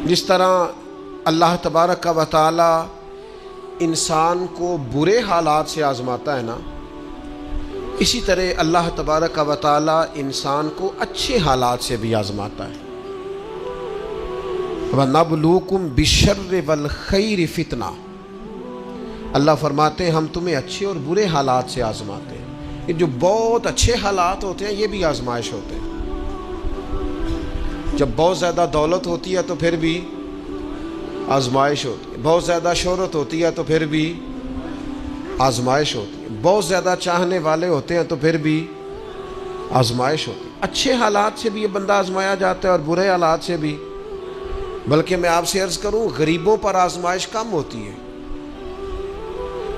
جس طرح اللہ تبارک و تعالی انسان کو برے حالات سے آزماتا ہے نا، اسی طرح اللہ تبارک و تعالی انسان کو اچھے حالات سے بھی آزماتا ہے۔ وَنَبْلُوكُمْ بِالشَّرِّ وَالْخَيْرِ فِتْنَةً، اللہ فرماتے ہیں ہم تمہیں اچھے اور برے حالات سے آزماتے ہیں۔ یہ جو بہت اچھے حالات ہوتے ہیں یہ بھی آزمائش ہوتے ہیں۔ جب بہت زیادہ دولت ہوتی ہے تو پھر بھی آزمائش ہوتی ہے، بہت زیادہ شہرت ہوتی ہے تو پھر بھی آزمائش ہوتی ہے، بہت زیادہ چاہنے والے ہوتے ہیں تو پھر بھی آزمائش ہوتی ہے۔ اچھے حالات سے بھی یہ بندہ آزمایا جاتا ہے اور برے حالات سے بھی۔ بلکہ میں آپ سے عرض کروں، غریبوں پر آزمائش کم ہوتی ہے،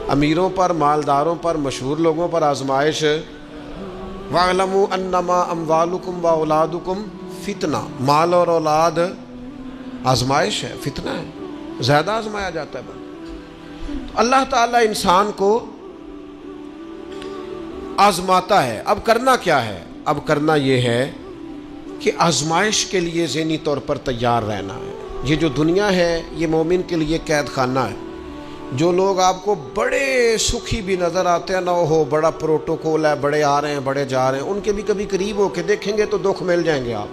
امیروں پر، مالداروں پر، مشہور لوگوں پر آزمائش۔ وَاعْلَمُوا أَنَّمَا أَمْوَالُكُمْ وَأَوْلَادُكُمْ فِتْنَةٌ، مال اور اولاد آزمائش ہے، فتنہ ہے، زیادہ آزمایا جاتا ہے بندہ۔ تو اللہ تعالیٰ انسان کو آزماتا ہے۔ اب کرنا کیا ہے؟ اب کرنا یہ ہے کہ آزمائش کے لیے ذہنی طور پر تیار رہنا ہے۔ یہ جو دنیا ہے یہ مومن کے لیے قید خانہ ہے۔ جو لوگ آپ کو بڑے سکھی بھی نظر آتے ہیں نہ، ہو بڑا پروٹوکول ہے، بڑے آ رہے ہیں بڑے جا رہے ہیں، ان کے بھی کبھی قریب ہو کے دیکھیں گے تو دکھ مل جائیں گے آپ۔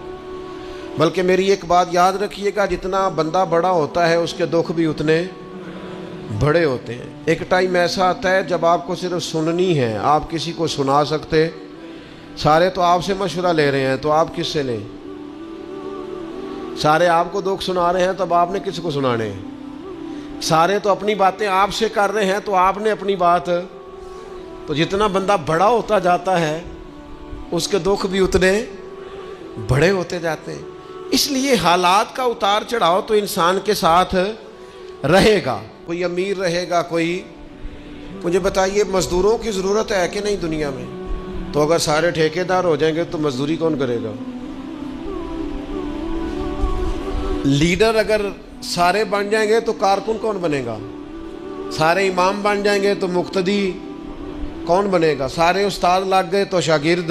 بلکہ میری ایک بات یاد رکھیے گا، جتنا بندہ بڑا ہوتا ہے اس کے دکھ بھی اتنے بڑے ہوتے ہیں۔ ایک ٹائم ایسا آتا ہے جب آپ کو صرف سننی ہے، آپ کسی کو سنا سکتے، سارے تو آپ سے مشورہ لے رہے ہیں تو آپ کس سے لیں؟ سارے آپ کو دکھ سنا رہے ہیں تو اب آپ نے کس کو سنانے ہیں؟ سارے تو اپنی باتیں آپ سے کر رہے ہیں تو آپ نے اپنی بات۔ تو جتنا بندہ بڑا ہوتا جاتا ہے اس کے دکھ بھی اتنے بڑے ہوتے جاتے ہیں۔ اس لیے حالات کا اتار چڑھاؤ تو انسان کے ساتھ رہے گا، کوئی امیر رہے گا، کوئی۔ مجھے بتائیے مزدوروں کی ضرورت ہے کہ نہیں دنیا میں؟ تو اگر سارے ٹھیکیدار ہو جائیں گے تو مزدوری کون کرے گا؟ لیڈر اگر سارے بن جائیں گے تو کارکن کون بنے گا؟ سارے امام بن جائیں گے تو مقتدی کون بنے گا؟ سارے استاد لگ گئے تو شاگرد۔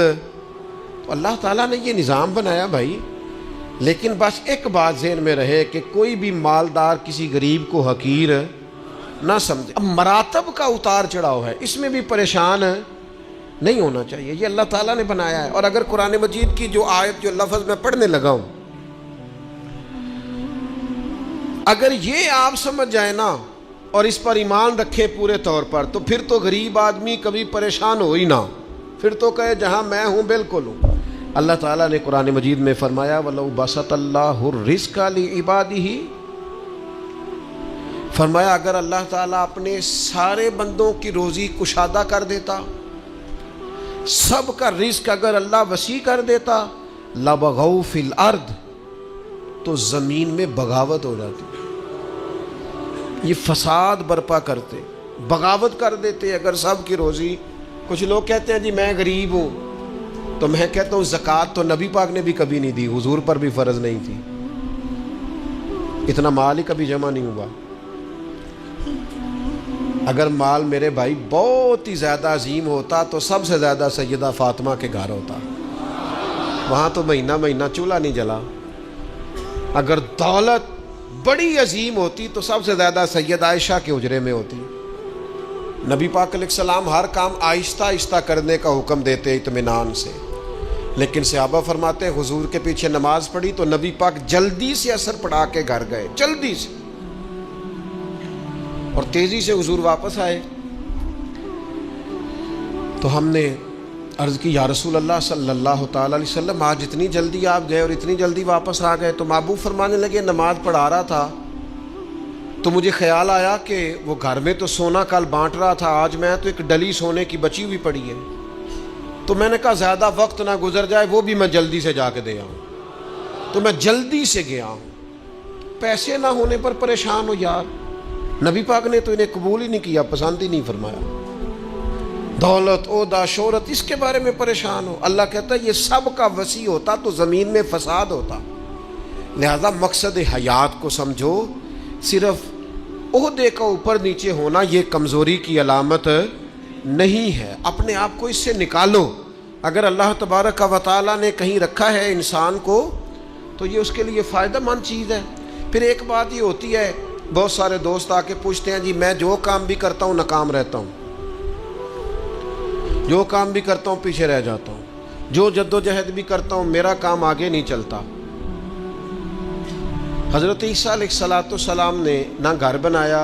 تو اللہ تعالیٰ نے یہ نظام بنایا بھائی، لیکن بس ایک بات ذہن میں رہے کہ کوئی بھی مالدار کسی غریب کو حقیر نہ سمجھے۔ اب مراتب کا اتار چڑھاؤ ہے، اس میں بھی پریشان نہیں ہونا چاہیے، یہ اللہ تعالیٰ نے بنایا ہے۔ اور اگر قرآن مجید کی جو آیت جو لفظ میں پڑھنے لگا ہوں، اگر یہ آپ سمجھ جائیں نا اور اس پر ایمان رکھیں پورے طور پر، تو پھر تو غریب آدمی کبھی پریشان ہو ہی نہ، پھر تو کہے جہاں میں ہوں بالکل ہوں۔ اللہ تعالیٰ نے قرآن مجید میں فرمایا وَلَوْ بَسَطَ اللَّهُ الرِّزْقَ لِعِبَادِهِ، فرمایا اگر اللہ تعالیٰ اپنے سارے بندوں کی روزی کشادہ کر دیتا، سب کا رزق اگر اللہ وسیع کر دیتا، لَبَغَوْا فِي الْأَرْضِ، تو زمین میں بغاوت ہو جاتی، یہ فساد برپا کرتے، بغاوت کر دیتے اگر سب کی روزی۔ کچھ لوگ کہتے ہیں جی میں غریب ہوں، تو میں کہتا ہوں زکوٰۃ تو نبی پاک نے بھی کبھی نہیں دی، حضور پر بھی فرض نہیں تھی، اتنا مال ہی کبھی جمع نہیں ہوا۔ اگر مال میرے بھائی بہت ہی زیادہ عظیم ہوتا تو سب سے زیادہ سیدہ فاطمہ کے گھر ہوتا، وہاں تو مہینہ مہینہ چولہا نہیں جلا۔ اگر دولت بڑی عظیم ہوتی تو سب سے زیادہ سید عائشہ کے حجرے میں ہوتی۔ نبی پاک علیہ السلام ہر کام آہستہ آہستہ کرنے کا حکم دیتے اطمینان سے، لیکن صحابہ فرماتے ہیں حضور کے پیچھے نماز پڑھی تو نبی پاک جلدی سے عصر پڑھا کے گھر گئے، جلدی سے، اور تیزی سے حضور واپس آئے۔ تو ہم نے عرض کی یا رسول اللہ صلی اللہ تعالیٰ علیہ وسلم آج اتنی جلدی آپ گئے اور اتنی جلدی واپس آ گئے؟ تو محبوب فرمانے لگے نماز پڑھا رہا تھا تو مجھے خیال آیا کہ وہ گھر میں تو سونا کل بانٹ رہا تھا، آج میں تو ایک ڈلی سونے کی بچی ہوئی پڑی ہے، تو میں نے کہا زیادہ وقت نہ گزر جائے، وہ بھی میں جلدی سے جا کے دے آؤں، تو میں جلدی سے گیا ہوں۔ پیسے نہ ہونے پر پریشان ہو یار، نبی پاک نے تو انہیں قبول ہی نہیں کیا، پسند ہی نہیں فرمایا۔ دولت، عہدہ، شہرت، اس کے بارے میں پریشان ہو، اللہ کہتا ہے یہ سب کا وسیع ہوتا تو زمین میں فساد ہوتا۔ لہذا مقصد حیات کو سمجھو، صرف عہدے کا اوپر نیچے ہونا یہ کمزوری کی علامت نہیں ہے، اپنے آپ کو اس سے نکالو۔ اگر اللہ تبارک و تعالیٰ نے کہیں رکھا ہے انسان کو تو یہ اس کے لیے فائدہ مند چیز ہے۔ پھر ایک بات یہ ہوتی ہے، بہت سارے دوست آ کے پوچھتے ہیں جی میں جو کام بھی کرتا ہوں ناکام رہتا ہوں، جو کام بھی کرتا ہوں پیچھے رہ جاتا ہوں، جو جد و جہد بھی کرتا ہوں میرا کام آگے نہیں چلتا۔ حضرت عیسیٰ علیہ السلام نے نہ گھر بنایا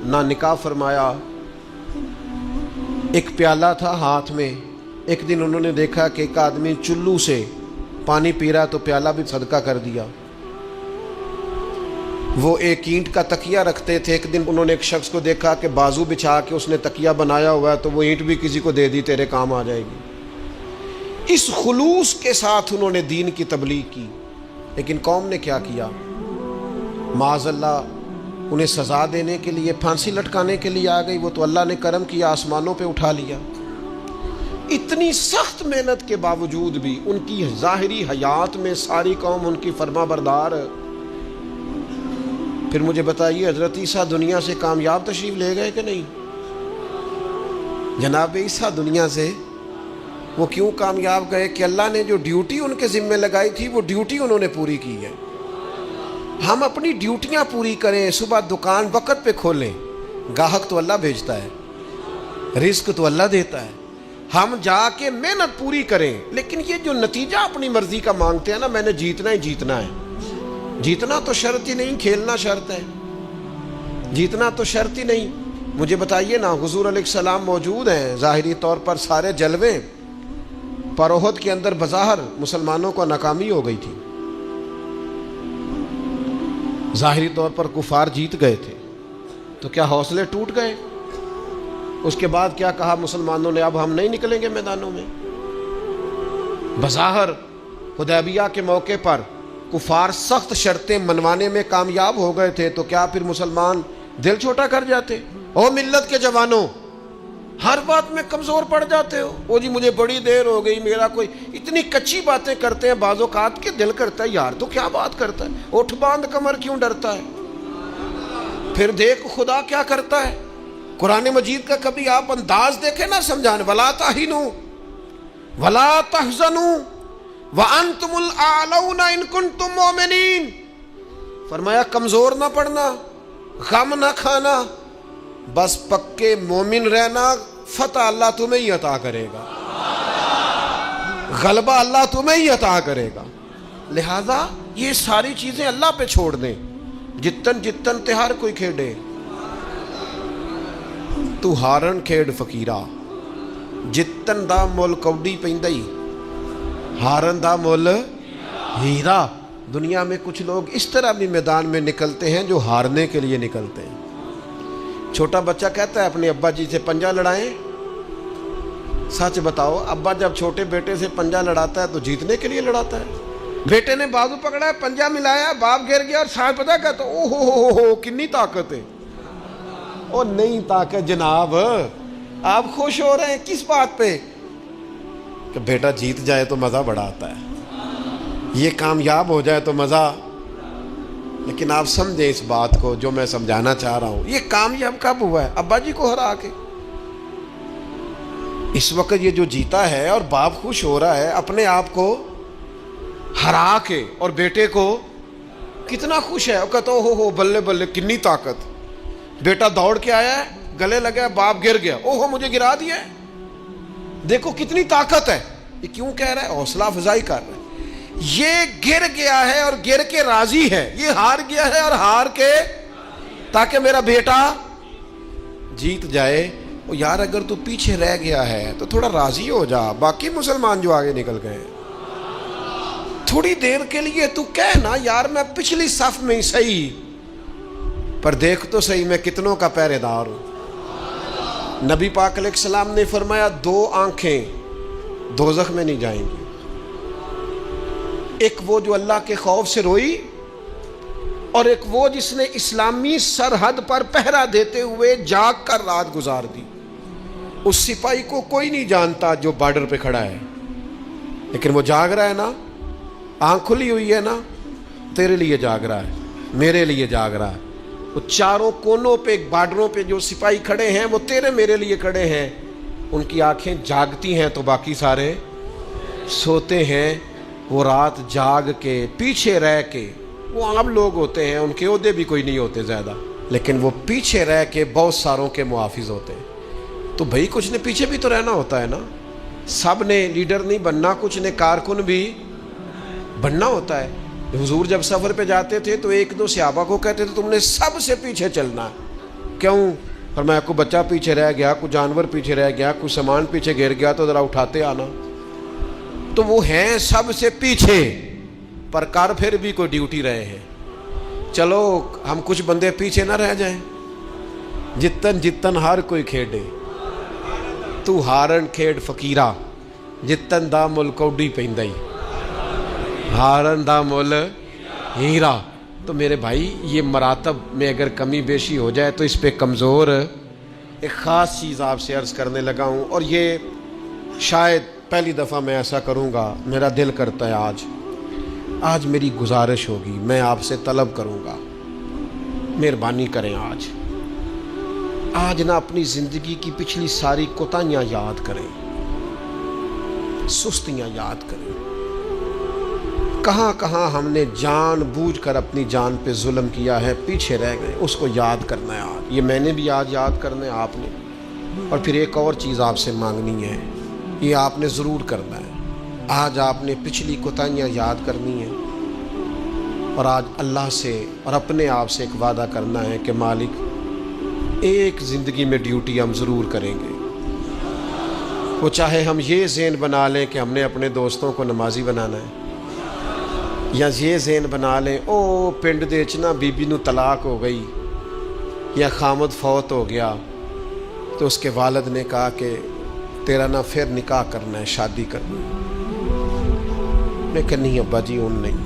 نہ نکاح فرمایا، ایک پیالہ تھا ہاتھ میں، ایک دن انہوں نے دیکھا کہ ایک آدمی چلو سے پانی پی رہا تو پیالہ بھی صدقہ کر دیا۔ وہ ایک اینٹ کا تکیہ رکھتے تھے، ایک دن انہوں نے ایک شخص کو دیکھا کہ بازو بچھا کے اس نے تکیہ بنایا ہوا ہے تو وہ اینٹ بھی کسی کو دے دی، تیرے کام آ جائے گی۔ اس خلوص کے ساتھ انہوں نے دین کی تبلیغ کی، لیکن قوم نے کیا کیا؟ معاذ اللہ انہیں سزا دینے کے لیے، پھانسی لٹکانے کے لیے آ گئی، وہ تو اللہ نے کرم کیا آسمانوں پہ اٹھا لیا۔ اتنی سخت محنت کے باوجود بھی ان کی ظاہری حیات میں ساری قوم ان کی فرما بردار۔ پھر مجھے بتائیے حضرت عیسیٰ دنیا سے کامیاب تشریف لے گئے کہ نہیں؟ جناب عیسیٰ دنیا سے وہ کیوں کامیاب گئے کہ اللہ نے جو ڈیوٹی ان کے ذمہ لگائی تھی وہ ڈیوٹی انہوں نے پوری کی ہے۔ ہم اپنی ڈیوٹیاں پوری کریں، صبح دکان وقت پہ کھولیں، گاہک تو اللہ بھیجتا ہے، رزق تو اللہ دیتا ہے، ہم جا کے محنت پوری کریں۔ لیکن یہ جو نتیجہ اپنی مرضی کا مانگتے ہیں نا، میں نے جیتنا ہی جیتنا ہے، جیتنا تو شرط ہی نہیں، کھیلنا شرط ہے، جیتنا تو شرط ہی نہیں۔ مجھے بتائیے نا، حضور علیہ السلام موجود ہیں، ظاہری طور پر سارے جلوے، پر احد کے اندر بظاہر مسلمانوں کو ناکامی ہو گئی تھی، ظاہری طور پر کفار جیت گئے تھے، تو کیا حوصلے ٹوٹ گئے؟ اس کے بعد کیا کہا مسلمانوں نے؟ اب ہم نہیں نکلیں گے میدانوں میں۔ بظاہر حدیبیہ کے موقع پر کفار سخت شرطیں منوانے میں کامیاب ہو گئے تھے، تو کیا پھر مسلمان دل چھوٹا کر جاتے؟ او ملت کے جوانوں، ہر بات میں کمزور پڑ جاتے ہو۔ او جی مجھے بڑی دیر ہو گئی، میرا کوئی اتنی کچی باتیں کرتے ہیں، بعض اوقات کے دل کرتا ہے یار تو کیا بات کرتا ہے، اٹھ باندھ کمر کیوں ڈرتا ہے؟ پھر دیکھ خدا کیا کرتا ہے۔ قرآن مجید کا کبھی آپ انداز دیکھیں نا سمجھانے، وَلَا تَهِنُوا وَلَا تَحْزَنُوا وَأَنْتُمُ الْأَعْلَوْنَ إِن كُنتُم مُؤْمِنِينَ۔ فرمایا کمزور نہ پڑنا، غم نہ کھانا، بس پکے مومن رہنا، فتح اللہ تمہیں ہی عطا کرے گا، غلبہ اللہ تمہیں ہی عطا کرے گا۔ لہذا یہ ساری چیزیں اللہ پہ چھوڑ دیں، جتن جتن تہار کوئی کھیڑے، تو ہارن کھیڑ فقیرہ، جتن دا مول کوڈی پیندائی، ہارن دا مول ہیرا۔ دنیا میں کچھ لوگ اس طرح بھی میدان میں نکلتے ہیں جو ہارنے کے لیے نکلتے ہیں۔ چھوٹا بچہ کہتا ہے اپنے ابا جی سے پنجہ لڑائیں، سچ بتاؤ ابا جب چھوٹے بیٹے سے پنجہ لڑاتا ہے تو جیتنے کے لیے لڑاتا ہے؟ بیٹے نے بازو پکڑا ہے، پنجہ ملایا، باپ گر گیا اور صاحب پتہ کہتا او ہو کنی طاقت ہے۔ او نہیں طاقت جناب، آپ خوش ہو رہے ہیں کس بات پہ؟ کہ بیٹا جیت جائے تو مزہ بڑا آتا ہے، یہ کامیاب ہو جائے تو مزہ۔ لیکن آپ سمجھیں اس بات کو جو میں سمجھانا چاہ رہا ہوں، یہ کامیاب کب ہوا ہے؟ ابا جی کو ہرا کے۔ اس وقت یہ جو جیتا ہے اور باپ خوش ہو رہا ہے اپنے آپ کو ہرا کے، اور بیٹے کو کتنا خوش ہے، وہ کہتا ہو بلے بلے کنی طاقت۔ بیٹا دوڑ کے آیا ہے، گلے لگا، باپ گر گیا، مجھے گرا دیا ہے، دیکھو کتنی طاقت ہے۔ یہ کیوں کہہ رہا ہے؟ حوصلہ افزائی کر رہا ہے۔ یہ گر گیا ہے اور گر کے راضی ہے، یہ ہار گیا ہے اور ہار کے، تاکہ میرا بیٹا جیت جائے۔ یار اگر تو پیچھے رہ گیا ہے تو تھوڑا راضی ہو جا، باقی مسلمان جو آگے نکل گئے تھوڑی دیر کے لیے تو کہنا یار میں پچھلی صف میں ہی صحیح، پر دیکھ تو صحیح میں کتنوں کا پہرے دار ہوں۔ نبی پاک علیہ السلام نے فرمایا 2 آنکھیں دوزخ میں نہیں جائیں گی، ایک وہ جو اللہ کے خوف سے روئی، اور ایک وہ جس نے اسلامی سرحد پر پہرا دیتے ہوئے جاگ کر رات گزار دی۔ اس سپاہی کو کوئی نہیں جانتا جو بارڈر پہ کھڑا ہے، لیکن وہ جاگ رہا ہے نا، آنکھ کھلی ہوئی ہے نا، تیرے لیے جاگ رہا ہے، میرے لیے جاگ رہا ہے۔ وہ چاروں کونوں پہ بارڈروں پہ جو سپاہی کھڑے ہیں وہ تیرے میرے لیے کھڑے ہیں، ان کی آنکھیں جاگتی ہیں تو باقی سارے سوتے ہیں۔ وہ رات جاگ کے پیچھے رہ کے وہ عام لوگ ہوتے ہیں، ان کے عہدے بھی کوئی نہیں ہوتے زیادہ، لیکن وہ پیچھے رہ کے بہت ساروں کے محافظ ہوتے ہیں۔ تو بھائی کچھ نے پیچھے بھی تو رہنا ہوتا ہے نا، سب نے لیڈر نہیں بننا، کچھ نے کارکن بھی بننا ہوتا ہے۔ حضور جب سفر پہ جاتے تھے تو ایک دو صحابہ کو کہتے تھے تم نے سب سے پیچھے چلنا ہے۔ کیوں؟ فرمایا کوئی بچہ پیچھے رہ گیا، کوئی جانور پیچھے رہ گیا، کوئی سامان پیچھے گر گیا تو ذرا اٹھاتے آنا۔ تو وہ ہیں سب سے پیچھے، پر کر پھر بھی کوئی ڈیوٹی رہے ہیں۔ چلو ہم کچھ بندے پیچھے نہ رہ جائیں، جتن جتن ہر کوئی کھیڈے، تو ہارن کھیڈ فقیرہ، جتن دا مل کوڈی پیندائی، ہارن دا مل ہیرا۔ تو میرے بھائی یہ مراتب میں اگر کمی بیشی ہو جائے تو اس پہ کمزور ایک خاص چیز آپ سے عرض کرنے لگا ہوں، اور یہ شاید پہلی دفعہ میں ایسا کروں گا۔ میرا دل کرتا ہے آج میری گزارش ہوگی، میں آپ سے طلب کروں گا، مہربانی کریں آج نہ اپنی زندگی کی پچھلی ساری کوتاہیاں یاد کریں، سستیاں یاد کریں، کہاں کہاں ہم نے جان بوجھ کر اپنی جان پہ ظلم کیا ہے، پیچھے رہ گئے، اس کو یاد کرنا ہے آج۔ یہ میں نے بھی آج یاد کرنا ہے، آپ نے۔ اور پھر ایک اور چیز آپ سے مانگنی ہے، یہ آپ نے ضرور کرنا ہے۔ آج آپ نے پچھلی کوتاہیاں یاد کرنی ہیں، اور آج اللہ سے اور اپنے آپ سے ایک وعدہ کرنا ہے کہ مالک ایک زندگی میں ڈیوٹی ہم ضرور کریں گے، وہ چاہے ہم یہ ذہن بنا لیں کہ ہم نے اپنے دوستوں کو نمازی بنانا ہے، یا یہ ذہن بنا لیں او پنڈ دے وچ نا بی بی نو طلاق ہو گئی یا خامد فوت ہو گیا تو اس کے والد نے کہا کہ تیرا نا پھر نکاح کرنا ہے، شادی کرنی ہے۔ میں کہ نہیں ابا جی ان نہیں۔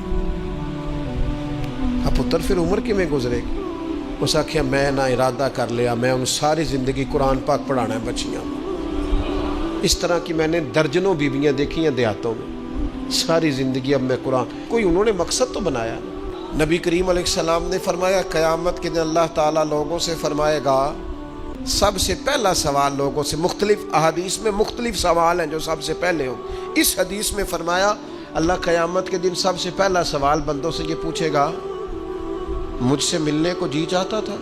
اب پتر پھر عمر کی میں گزرے گی؟ اس آخیا میں نہ ارادہ کر لیا، میں ان ساری زندگی قرآن پاک پڑھانا ہے بچیاں۔ اس طرح کی میں نے درجنوں بیویاں دیکھی ہیں دیہاتوں میں، ساری زندگی اب میں قرآن۔ کوئی انہوں نے مقصد تو بنایا۔ نبی کریم علیہ السلام نے فرمایا قیامت کے دن اللہ تعالیٰ لوگوں سے فرمائے گا، سب سے پہلا سوال لوگوں سے، مختلف احادیث میں مختلف سوال ہیں جو سب سے پہلے ہوں۔ اس حدیث میں فرمایا اللہ قیامت کے دن سب سے پہلا سوال بندوں سے یہ پوچھے گا مجھ سے ملنے کو جی چاہتا تھا؟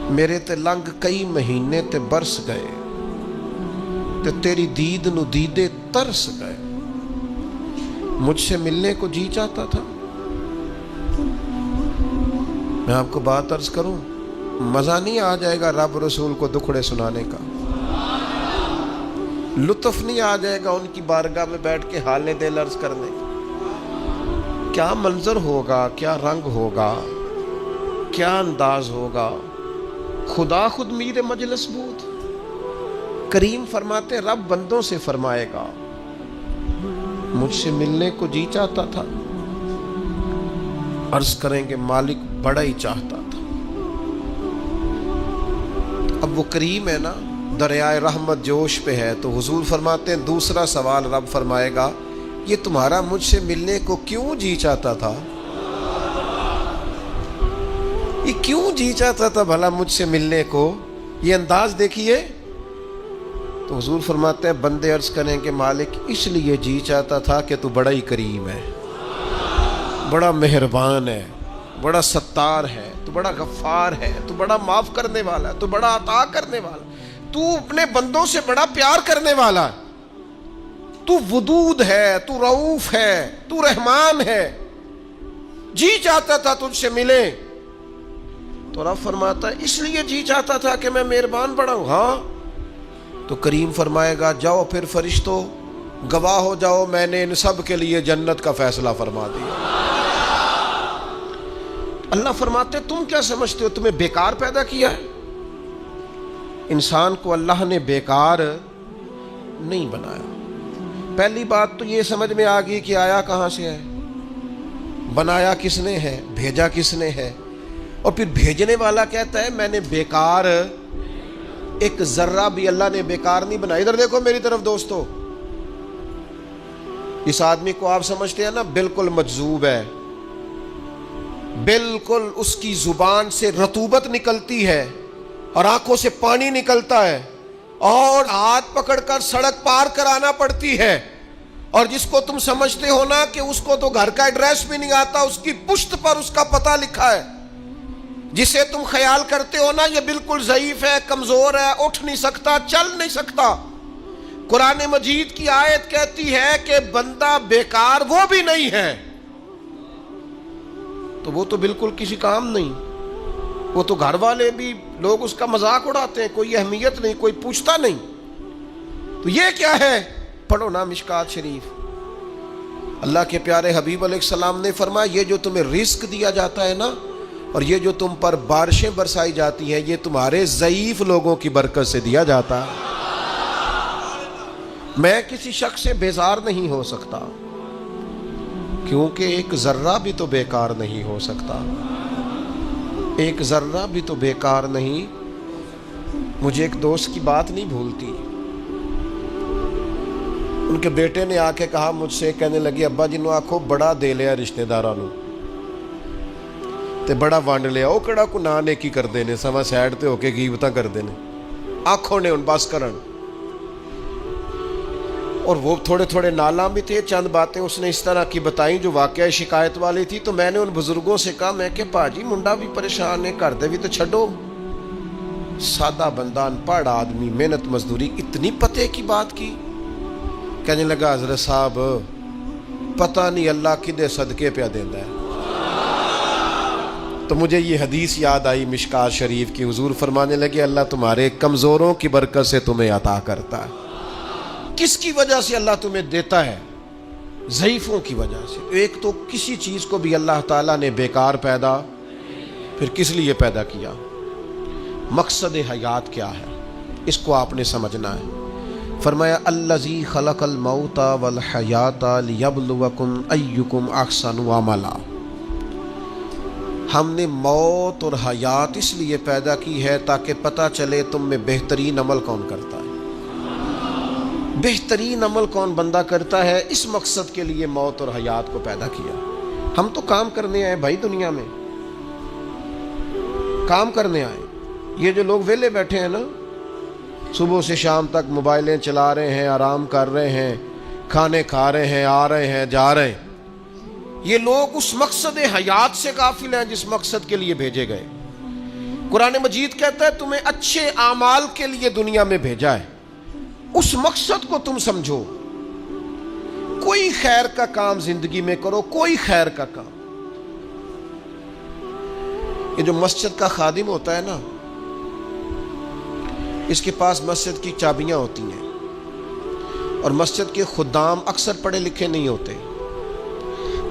میرے تے لنگ کئی مہینے تے برس گئے تے تیری دید نو دیدے ترس گئے، مجھ سے ملنے کو جی چاہتا تھا؟ میں آپ کو بات عرض کروں، مزہ نہیں آ جائے گا رب رسول کو دکھڑے سنانے کا؟ لطف نہیں آ جائے گا ان کی بارگاہ میں بیٹھ کے حال دل عرض کرنے کا؟ کیا منظر ہوگا، کیا رنگ ہوگا، کیا انداز ہوگا؟ خدا خود میر مجلس بود۔ کریم فرماتے رب بندوں سے فرمائے گا مجھ سے ملنے کو جی چاہتا تھا؟ عرض کریں گے مالک بڑا ہی چاہتا تھا۔ اب وہ کریم ہے نا، دریائے رحمت جوش پہ ہے، تو حضور فرماتے ہیں دوسرا سوال رب فرمائے گا یہ تمہارا مجھ سے ملنے کو کیوں جی چاہتا تھا؟ یہ کیوں جی چاہتا تھا بھلا مجھ سے ملنے کو؟ یہ انداز دیکھیے۔ تو حضور فرماتے ہیں بندے عرض کریں کہ مالک اس لیے جی چاہتا تھا کہ تو بڑا ہی کریم ہے، بڑا مہربان ہے، بڑا ستار ہے، تو بڑا غفار ہے، تو بڑا معاف کرنے والا ہے، تو بڑا عطا کرنے والا، تو اپنے بندوں سے بڑا پیار کرنے والا ہے، تو ودود ہے، تو رؤوف ہے، تو رحمان ہے، جی چاہتا تھا تجھ سے ملے۔ تو رب فرماتا ہے اس لیے جی چاہتا تھا کہ میں مہربان بڑا ہوں؟ ہاں۔ تو کریم فرمائے گا جاؤ پھر فرشتوں گواہ ہو جاؤ، میں نے ان سب کے لیے جنت کا فیصلہ فرما دیا۔ اللہ فرماتے تم کیا سمجھتے ہو تمہیں بیکار پیدا کیا ہے؟ انسان کو اللہ نے بیکار نہیں بنایا۔ پہلی بات تو یہ سمجھ میں آ گئی کہ آیا کہاں سے ہے، بنایا کس نے ہے، بھیجا کس نے ہے، اور پھر بھیجنے والا کہتا ہے میں نے بیکار، ایک ذرہ بھی اللہ نے بیکار نہیں بنایا۔ ادھر دیکھو میری طرف دوستو، اس آدمی کو آپ سمجھتے ہیں نا بالکل مجذوب ہے، بالکل اس کی زبان سے رطوبت نکلتی ہے اور آنکھوں سے پانی نکلتا ہے اور ہاتھ پکڑ کر سڑک پار کرانا پڑتی ہے اور جس کو تم سمجھتے ہو نا کہ اس کو تو گھر کا ایڈریس بھی نہیں آتا، اس کی پشت پر اس کا پتہ لکھا ہے، جسے تم خیال کرتے ہو نا یہ بالکل ضعیف ہے، کمزور ہے، اٹھ نہیں سکتا، چل نہیں سکتا، قرآن مجید کی آیت کہتی ہے کہ بندہ بیکار وہ بھی نہیں ہے، تو وہ تو بالکل کسی کام نہیں، وہ تو گھر والے بھی لوگ اس کا مذاق اڑاتے ہیں، کوئی اہمیت نہیں، کوئی پوچھتا نہیں۔ تو یہ کیا ہے؟ پڑھو نا مشکات شریف۔ اللہ کے پیارے حبیب علیہ السلام نے فرمایا یہ جو تمہیں رزق دیا جاتا ہے نا، اور یہ جو تم پر بارشیں برسائی جاتی ہیں، یہ تمہارے ضعیف لوگوں کی برکت سے دیا جاتا ہے۔ میں کسی شخص سے بیزار نہیں ہو سکتا، کیونکہ ایک ذرہ بھی تو بیکار نہیں ہو سکتا، ایک ذرہ بھی تو بیکار نہیں۔ مجھے ایک دوست کی بات نہیں بھولتی، ان کے بیٹے نے آ کے کہا مجھ سے، کہنے لگی ابا جی نو آکھو بڑا دے لیا رشتہ داراں نو تے بڑا ونڈ لیا، وہ کہڑا کو نا نیکی کردے نے، سما سائڈ تے ہو کے غیبتاں کردے نے، آنکھوں نے ان بس کرن۔ اور وہ تھوڑے تھوڑے نالاں بھی تھے، چند باتیں اس نے اس طرح کی بتائیں جو واقعہ شکایت والی تھی۔ تو میں نے ان بزرگوں سے کہا، میں کہ پاجی منڈا بھی پریشان ہے، گھر دے بھی تو چھڈو۔ سادہ بندہ، ان پڑھ آدمی، محنت مزدوری، اتنی پتے کی بات کی؟ کہنے لگا حضرت صاحب پتہ نہیں اللہ کدے صدقے پہ دیندا ہے۔ تو مجھے یہ حدیث یاد آئی مشکات شریف کی، حضور فرمانے لگے اللہ تمہارے کمزوروں کی برکت سے تمہیں عطا کرتا ہے۔ کس کی وجہ سے اللہ تمہیں دیتا ہے؟ ضعیفوں کی وجہ سے۔ ایک تو کسی چیز کو بھی اللہ تعالیٰ نے بیکار پیدا پھر کس لیے پیدا کیا؟ مقصد حیات کیا ہے، اس کو آپ نے سمجھنا ہے۔ فرمایا الذی خلق الموت والحیات لیبلوکم ایکم احسن عملا۔ ہم نے موت اور حیات اس لیے پیدا کی ہے تاکہ پتہ چلے تم میں بہترین عمل کون کرتا ہے، بہترین عمل کون بندہ کرتا ہے۔ اس مقصد کے لیے موت اور حیات کو پیدا کیا۔ ہم تو کام کرنے آئے بھائی، دنیا میں کام کرنے آئے۔ یہ جو لوگ ویلے بیٹھے ہیں نا، صبح سے شام تک موبائلیں چلا رہے ہیں، آرام کر رہے ہیں، کھانے کھا رہے ہیں، آ رہے ہیں، جا رہے ہیں، یہ لوگ اس مقصد حیات سے غافل ہیں جس مقصد کے لیے بھیجے گئے۔ قرآن مجید کہتا ہے تمہیں اچھے اعمال کے لیے دنیا میں بھیجا ہے، اس مقصد کو تم سمجھو۔ کوئی خیر کا کام زندگی میں کرو، کوئی خیر کا کام۔ یہ جو مسجد کا خادم ہوتا ہے نا، اس کے پاس مسجد کی چابیاں ہوتی ہیں، اور مسجد کے خدام اکثر پڑھے لکھے نہیں ہوتے،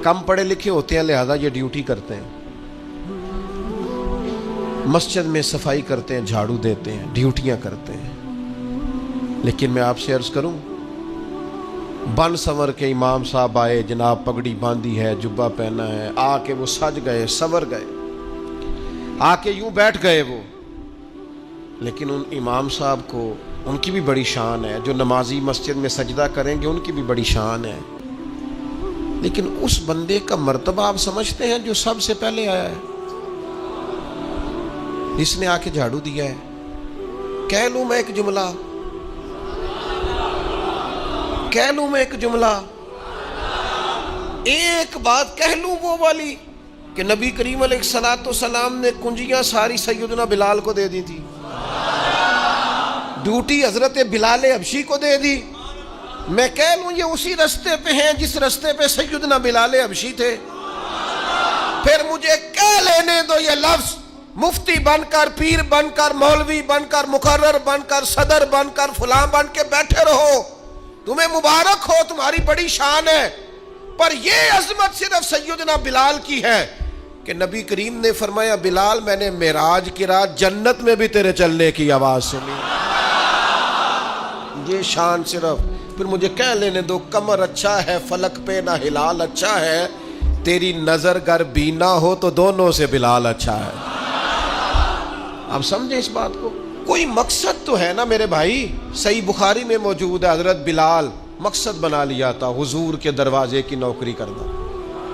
کم پڑھے لکھے ہوتے ہیں، لہذا یہ ڈیوٹی کرتے ہیں، مسجد میں صفائی کرتے ہیں، جھاڑو دیتے ہیں، ڈیوٹیاں کرتے ہیں۔ لیکن میں آپ سے عرض کروں، بن سنور کے امام صاحب آئے، جناب پگڑی باندھی ہے، جبہ پہنا ہے، آ کے وہ سج گئے، سنور گئے، آ کے یوں بیٹھ گئے وہ، لیکن ان امام صاحب کو ان کی بھی بڑی شان ہے، جو نمازی مسجد میں سجدہ کریں گے ان کی بھی بڑی شان ہے، لیکن اس بندے کا مرتبہ آپ سمجھتے ہیں جو سب سے پہلے آیا ہے، جس نے آ کے جھاڑو دیا ہے؟ کہہ لوں میں ایک جملہ، کہہ لوں میں ایک جملہ، ایک بات کہہ لوں وہ والی کہ نبی کریم علیہ السلام نے کنجیاں ساری سیدنا بلال کو دے دی تھی، ڈیوٹی حضرت بلال حبشی کو دے دی۔ میں کہہ لوں یہ اسی رستے پہ ہیں جس رستے پہ سیدنا بلال حبشی تھے؟ پھر مجھے کہہ لینے دو یہ لفظ، مفتی بن کر، پیر بن کر، مولوی بن کر، مقرر بن کر، صدر بن کر، فلاں بن کے بیٹھے رہو، تمہیں مبارک ہو، تمہاری بڑی شان ہے، پر یہ عظمت صرف سیدنا بلال کی ہے کہ نبی کریم نے فرمایا بلال میں نے معراج کی رات جنت میں بھی تیرے چلنے کی آواز سنی، یہ شان صرف۔ پھر مجھے کہہ لینے دو کمر اچھا ہے، فلک پہ نہ ہلال اچھا ہے، تیری نظر گر بینا ہو تو دونوں سے بلال اچھا ہے۔ آپ سمجھیں اس بات کو، کوئی مقصد تو ہے نا میرے بھائی۔ صحیح بخاری میں موجود ہے حضرت بلال مقصد بنا لیا تھا حضور کے دروازے کی نوکری کرنا۔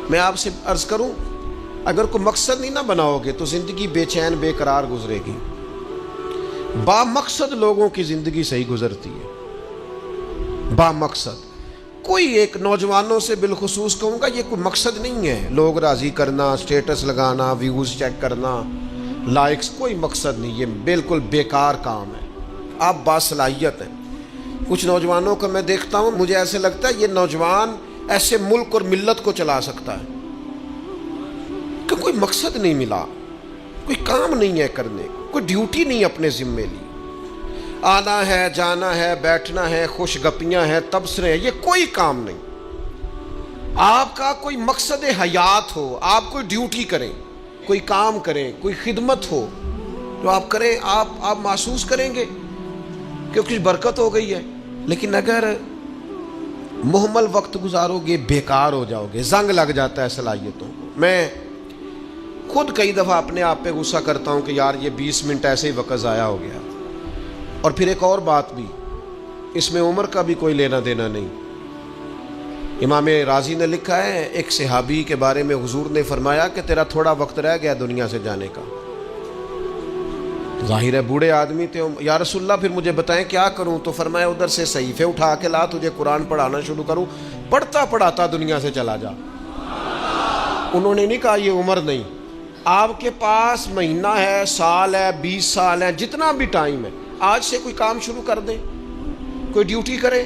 میں آپ سے عرض کروں، اگر کوئی مقصد نہیں نہ بناؤ گے تو زندگی بے چین بے قرار گزرے گی۔ با مقصد لوگوں کی زندگی صحیح گزرتی ہے، با مقصد۔ کوئی ایک نوجوانوں سے بالخصوص کہوں گا یہ کوئی مقصد نہیں ہے، لوگ راضی کرنا، سٹیٹس لگانا، ویوز چیک کرنا، لائکس، کوئی مقصد نہیں، یہ بالکل بیکار کام ہے۔ آپ باصلاحیت ہیں۔ کچھ نوجوانوں کو میں دیکھتا ہوں، مجھے ایسے لگتا ہے یہ نوجوان ایسے ملک اور ملت کو چلا سکتا ہے کہ کوئی مقصد نہیں ملا، کوئی کام نہیں ہے کرنے، کوئی ڈیوٹی نہیں اپنے ذمے لی، آنا ہے، جانا ہے، بیٹھنا ہے، خوش گپیاں ہیں، تبصرے ہیں، یہ کوئی کام نہیں۔ آپ کا کوئی مقصد حیات ہو، آپ کوئی ڈیوٹی کریں، کوئی کام کریں، کوئی خدمت ہو جو آپ کریں، آپ محسوس کریں گے کہ کچھ برکت ہو گئی ہے۔ لیکن اگر محمل وقت گزارو گے بیکار ہو جاؤ گے، زنگ لگ جاتا ہے صلاحیتوں کو۔ میں خود کئی دفعہ اپنے آپ پہ غصہ کرتا ہوں کہ یار یہ 20 منٹ ایسے ہی وقت ضائع ہو گیا۔ اور پھر ایک اور بات بھی، اس میں عمر کا بھی کوئی لینا دینا نہیں۔ امام رازی نے لکھا ہے ایک صحابی کے بارے میں حضور نے فرمایا کہ تیرا تھوڑا وقت رہ گیا دنیا سے جانے کا۔ ظاہر ہے بوڑھے آدمی تھے، یا رسول اللہ پھر مجھے بتائیں کیا کروں؟ تو فرمایا ادھر سے صحیفے اٹھا کے لا، تجھے قرآن پڑھانا شروع کروں، پڑھتا پڑھاتا دنیا سے چلا جا۔ انہوں نے نہیں کہا یہ عمر نہیں، آپ کے پاس مہینہ ہے، سال ہے، 20 سال ہے، جتنا بھی ٹائم ہے، آج سے کوئی کام شروع کر دیں، کوئی ڈیوٹی کریں۔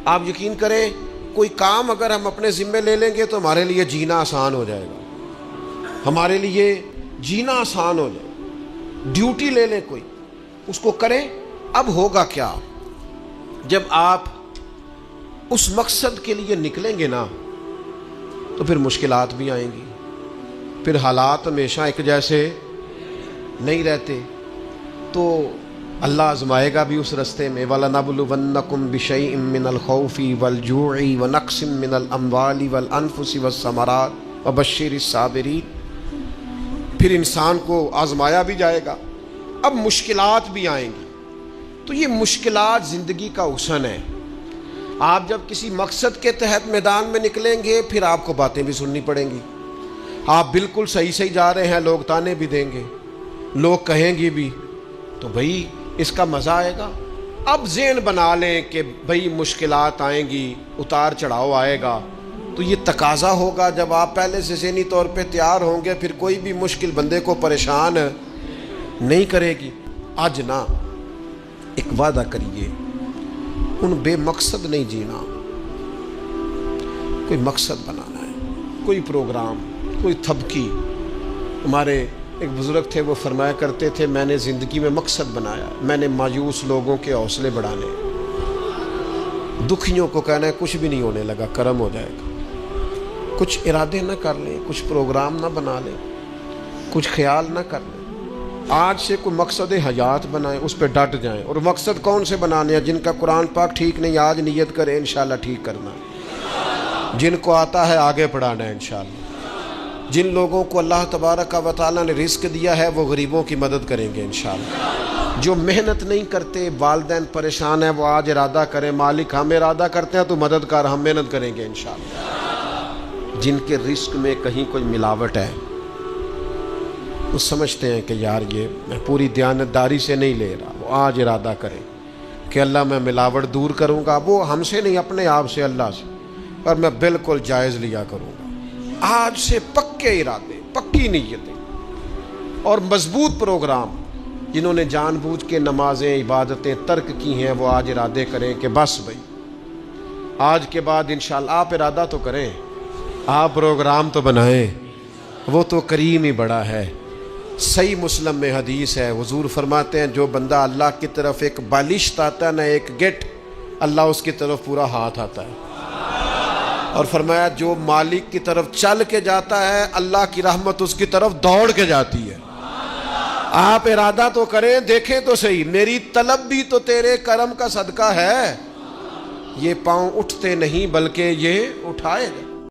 آپ یقین کریں کوئی کام اگر ہم اپنے ذمے لے لیں گے تو ہمارے لیے جینا آسان ہو جائے گا، ہمارے لیے جینا آسان ہو جائے گا۔ ڈیوٹی لے لیں کوئی، اس کو کریں۔ اب ہوگا کیا جب آپ اس مقصد کے لیے نکلیں گے نا، تو پھر مشکلات بھی آئیں گی، پھر حالات ہمیشہ ایک جیسے نہیں رہتے، تو اللہ آزمائے گا بھی اس رستے میں۔ وَلَنَبْلُوَنَّكُمْ بِشَيْءٍ مِّنَ الْخَوْفِ وَالْجُوعِ وَنَقْصٍ مِّنَ الْأَمْوَالِ وَالْأَنفُسِ وَالثَّمَرَاتِ وَبَشِّرِ الصَّابِرِينَ۔ پھر انسان کو آزمایا بھی جائے گا، اب مشکلات بھی آئیں گی۔ تو یہ مشکلات زندگی کا حسن ہے۔ آپ جب کسی مقصد کے تحت میدان میں نکلیں گے پھر آپ کو باتیں بھی سننی پڑیں گی۔ آپ بالکل صحیح جا رہے ہیں، لوگ تانے بھی دیں گے، لوگ کہیں گے بھی، تو بھائی اس کا مزہ آئے گا۔ اب ذہن بنا لیں کہ بھائی مشکلات آئیں گی، اتار چڑھاؤ آئے گا، تو یہ تقاضا ہوگا جب آپ پہلے سے ذہنی طور پہ تیار ہوں گے، پھر کوئی بھی مشکل بندے کو پریشان نہیں کرے گی۔ آج نہ ایک وعدہ کریے، ان بے مقصد نہیں جینا، کوئی مقصد بنانا ہے، کوئی پروگرام، کوئی تھبکی۔ ہمارے ایک بزرگ تھے، وہ فرمایا کرتے تھے میں نے زندگی میں مقصد بنایا، میں نے مایوس لوگوں کے حوصلے بڑھانے، دکھیوں کو کہنا ہے کچھ بھی نہیں ہونے لگا، کرم ہو جائے گا۔ کچھ ارادے نہ کر لیں، کچھ پروگرام نہ بنا لیں، کچھ خیال نہ کر لیں، آج سے کوئی مقصد حیات بنائیں، اس پہ ڈٹ جائیں۔ اور مقصد کون سے بنانے ہیں؟ جن کا قرآن پاک ٹھیک نہیں آج نیت کریں انشاءاللہ ٹھیک کرنا، جن کو آتا ہے آگے پڑھانا ہے انشاءاللہ۔ جن لوگوں کو اللہ تبارک و تعالیٰ نے رزق دیا ہے وہ غریبوں کی مدد کریں گے انشاءاللہ۔ جو محنت نہیں کرتے، والدین پریشان ہیں، وہ آج ارادہ کریں مالک ہم ارادہ کرتے ہیں تو مددگار ہم محنت کریں گے انشاءاللہ۔ جن کے رزق میں کہیں کوئی ملاوٹ ہے، وہ سمجھتے ہیں کہ یار یہ میں پوری دیانتداری سے نہیں لے رہا، وہ آج ارادہ کریں کہ اللہ میں ملاوٹ دور کروں گا، وہ ہم سے نہیں اپنے آپ سے، اللہ سے، اور میں بالکل جائز لیا کروں گا۔ آج سے پکے ارادے، پکی نیتیں اور مضبوط پروگرام۔ جنہوں نے جان بوجھ کے نمازیں عبادتیں ترک کی ہیں وہ آج ارادے کریں کہ بس بھائی آج کے بعد انشاءاللہ۔ آپ ارادہ تو کریں، آپ پروگرام تو بنائیں، وہ تو کریم ہی بڑا ہے۔ صحیح مسلم میں حدیث ہے، حضور فرماتے ہیں جو بندہ اللہ کی طرف ایک بالشت آتا ہے نہ ایک گٹ، اللہ اس کی طرف پورا ہاتھ آتا ہے۔ اور فرمایا جو مالک کی طرف چل کے جاتا ہے اللہ کی رحمت اس کی طرف دوڑ کے جاتی ہے۔ آپ ارادہ تو کریں، دیکھیں تو صحیح، میری طلب بھی تو تیرے کرم کا صدقہ ہے۔ یہ پاؤں اٹھتے نہیں بلکہ یہ اٹھائے گا۔